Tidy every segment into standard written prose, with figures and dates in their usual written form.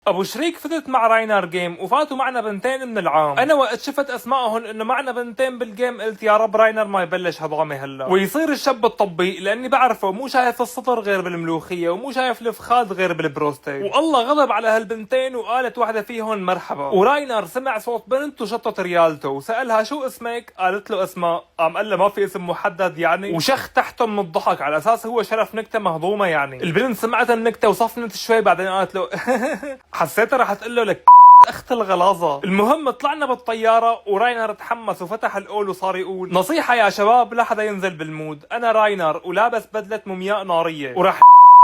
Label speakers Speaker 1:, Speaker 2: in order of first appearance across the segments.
Speaker 1: ابو شريك فتت مع راينر جيم وفاتوا معنا بنتين من العام. انا وقت شفت اسمائهم انه معنا بنتين بالجيم قلت يا رب راينر ما يبلش هضامه هلا ويصير الشاب الطبي، لاني بعرفه مو شايف السطر غير بالملوخيه ومو شايف الفخاد غير بالبروستيت. والله غضب على هالبنتين وقالت واحده فيهم مرحبا، وراينر سمع صوت بنت وشطت ريالته وسالها شو اسمك؟ قالت له اسماء. قام قال لها ما في اسم محدد يعني، وشخ تحته من الضحك على اساس هو شرف نكته مهضومه يعني. البنت سمعت النكته وصفنت شوي بعدين قالت له حسيتها رح تقول له لك اخت الغلاظه. المهم طلعنا بالطياره وراينر تحمس وفتح القول وصار يقول نصيحه يا شباب لا حدا ينزل بالمود، انا راينر ولابس بدله مومياء ناريه وراح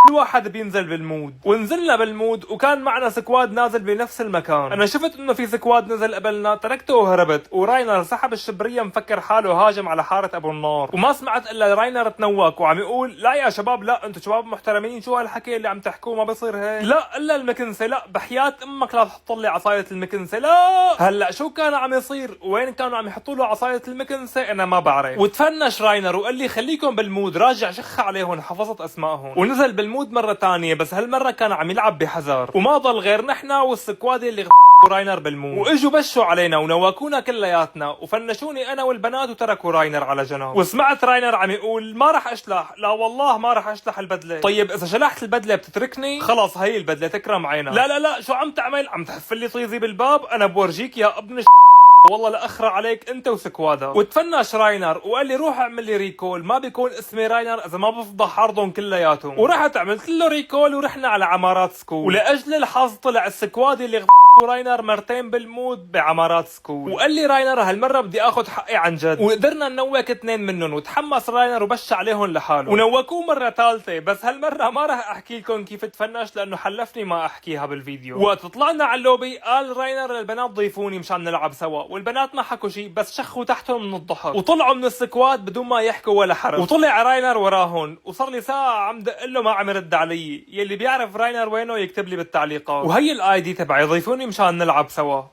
Speaker 1: كل واحد بينزل بالمود. ونزلنا بالمود وكان معنا سكواد نازل بنفس المكان. انا شفت انه في سكواد نزل قبلنا تركته وهربت، وراينر سحب الشبريه مفكر حاله هاجم على حاره ابو النار، وما سمعت الا راينر تنوك وعم يقول لا يا شباب لا انتم شباب محترمين شو هالحكي اللي عم تحكوه ما بصير هيك. لا الا المكنسه، لا بحياه امك لا تحط لي عصايه المكنسه لا. هلا شو كان عم يصير؟ وين كانوا عم يحطوا له عصايه المكنسه؟ انا ما بعرف. وتفنش راينر وقال لي خليكم بالمود، راجع شخ عليهم حفظت اسمائهم، ونزل بالمود مرة تانية بس هالمرة كان عم يلعب بحذر، وما ضل غير نحنا والسكواد اللي راينر بالمود، واجوا بشوا علينا ونواكونا كلياتنا وفنشوني انا والبنات وتركوا راينر على جنب. وسمعت راينر عم يقول ما راح اشلح، لا والله ما راح اشلح البدله. طيب اذا شلحت البدله بتتركني؟ خلص هي البدله تكرم عينك. لا لا لا شو عم تعمل؟ عم تحفل لي طيزي بالباب؟ انا بورجيك يا ابن والله لاخرى عليك انت وسكوادك. وتفنش راينر وقال لي روح اعمل لي ريكول، ما بيكون اسمي راينر اذا ما بفضح عرضهم كلياتهم. ورحت عملت له ريكول ورحنا على عمارات سكول، ولاجل الحظ طلع السكواد اللي راينر مرتين بالمود بعمارات سكول. وقال لي راينر هالمره بدي اخذ حقي عن جد، وقدرنا ننوك اثنين منهم وتحمس راينر وبش عليهم لحاله ونوكوه مره ثالثه. بس هالمره ما راح احكي لكم كيف تفنش لانه حلفني ما احكيها بالفيديو. وقت طلعنا على اللوبي قال راينر للبنات ضيفوني مشان نلعب سوا، والبنات ما حكوا شيء بس شخوا تحتهم من الضحك وطلعوا من السكواد بدون ما يحكوا ولا حرف. وطلع راينر وراهن وصار لي ساعه عم دق له ما عم يرد علي. يلي بيعرف راينر وينه يكتب لي بالتعليقات، وهي الاي دي تبعي ضيفوني مشان نلعب سوا.